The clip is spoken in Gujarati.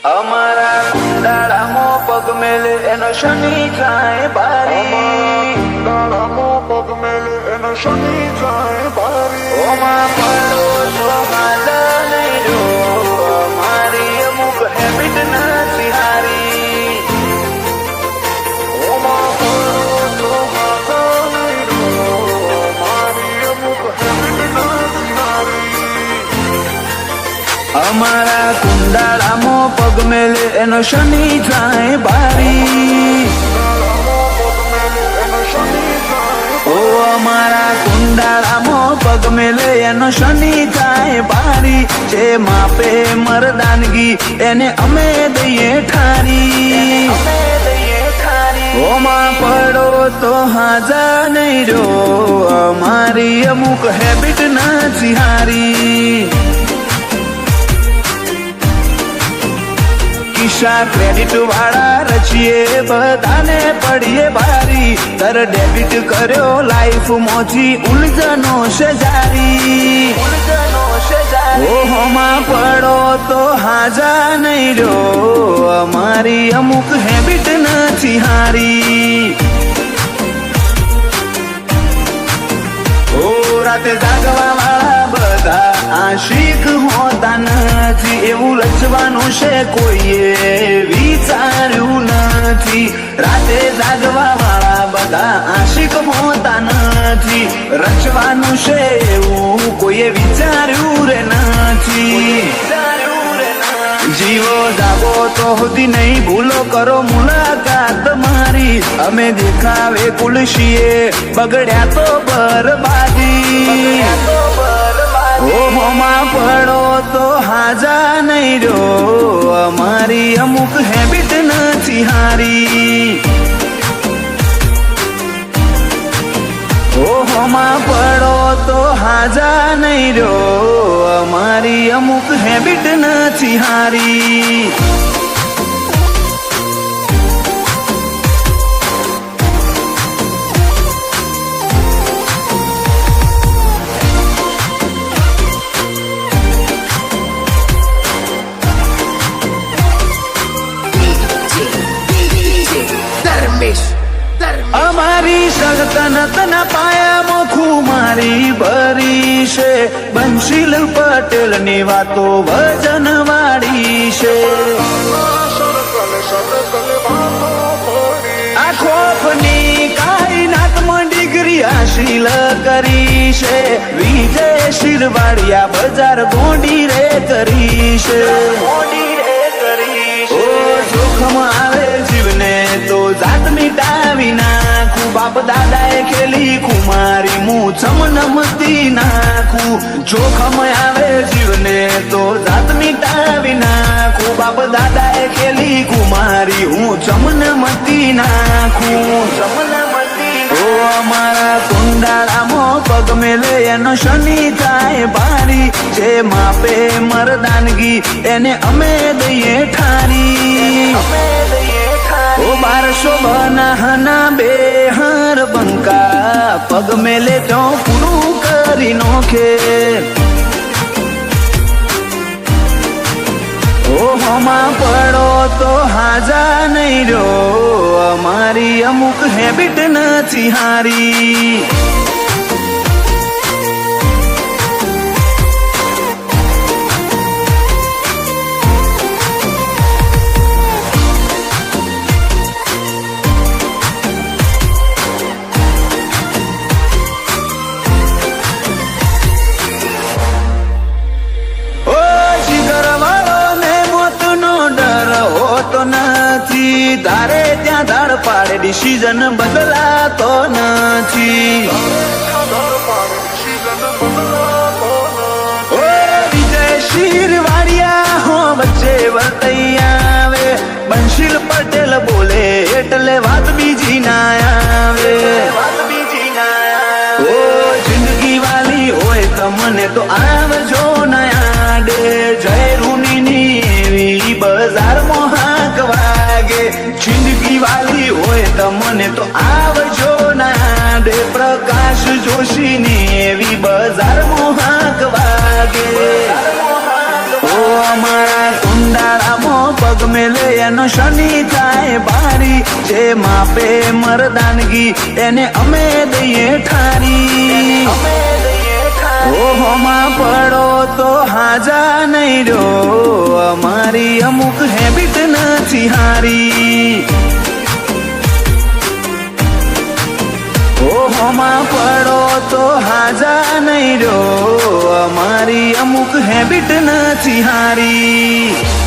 અમારા કુંડાળામાં પગ મેલે એનો શનિ જાય બારી, કુંડાળામાં પગ મેલે એનો શનિ જાય બારી. ઓમાં પડો તો હાજા નહીં જો, અમારી અમુક હેબિટ નથી હારી. ઓમાં પડો તો હાજા નહીં રો, મારી અમુક હેબિટ નથી હારી. અમારા કુંડાળામાં પગ મેલે એનો શનિ જાય બારી, ઓ અમારા કુંડાળામાં પગ મેલે એનો શનિ જાય બારી. જે માપે મરદાનગી એને અમે દઈએ ઠારી, ઓમાં પડો તો હાજા નહીં જો, અમારી અમુક હેબિટ નથી હારી. કિસ્સા ક્રેડિટ વાળા રચીએ બધાને પડીએ ભારી, તર ડેબિટ કર્યો લાઈફ મોથી ઉલઝનો છે જારી. ઓહોમાં પડો તો હાજા નહીં જો, અમારી અમુક હેબિટ નથી હારી. ઓ રાતે જાગવા વાળા બધા આશિક હોતા નથી, એવું રચવાનું છે કોઈએ વિચાર્યું નથી. રાતે જાગવા વાળા બધા આશિક હોતા નથી, રચવાનું છે એવું કોઈએ વિચાર્યું રે નથી. જીવો જાગો તો હોતી નહીં, ભૂલો કરો મુલાકાત મારી. અમે દેખાવે કુલશીએ બગડ્યા તો બરબાદી. ઓહોમાં પડો તો હાજા નહીં જો, અમારી અમુક હેબિટ નથી હારી. ઓહોમાં પડો તો હાજા નહીં જો, અમારી અમુક હેબિટ નથી હારી. અમારી સલ્તનતના પાયામાં ખુમારી ભરી છે, બંશીલ પટેલની વાતો વજન વાળી છે. આ ખોફની કાયનાતમાં ડિગ્રી હાસિલ કરી છે, વિજય શિરવાડિયા બજાર ગોંડી રે કરી છે. ઓ જોખમ આવે જીવને તો જાત મિટાવી નાખું, બાપ દાદાએ ખેલી કુમારી હું ચમનમતી નાખું. જોખમ આવે જીવને તો જાત મિટાવી નાખું, બાપ દાદાએ ખેલી કુમારી હું ચમનમતી નાખું. ઓ અમારા કુંડાળામાં પગ મેલે એનો શનિ જાય બારી, જે માપે મરદાનગી એને અમે દઈએ ઠારી. ઓ 1200 બનાહના બેહર બંકા, પગ મેલે તો પૂરું કરી નોખે. ઓહોમાં પડો તો હાજા નહીં જો, અમારી અમુક હેબિટ નથી હારી. તારે ત્યાં ધાડ પાડે ડિસિઝન બદલાતો નથી. ઓ વિજય શિરવાડિયા હો વચ્ચે વર્તાઈ આવે, બંશીલ પટેલ બોલે એટલે વાત બીજી ના આવે. ઓ જિંદગી વાલી હોય તમને તો આવજો નયા ડે, જય રૂની એવી બજારમાં હાક વાગે. જિંદગી વાલી હોય તમને તો આવજો ના ડે, પ્રકાશ જોશીની એવી બજારમાં હાક વાગે. ઓ અમારા કુંડાળામાં પગ મેલે એનો શનિ થાય બારી, જે માપે મરદાનગી એને અમે દઈએ ઠારી. ઓહોમાં પડો તો હાજા નહીં રહ્યો, અમારી અમુક હેબિટ નથી હારી. ઓહોમાં પડો તો હાજા નહીં રહ્યો, અમારી અમુક હેબિટ નથી હારી.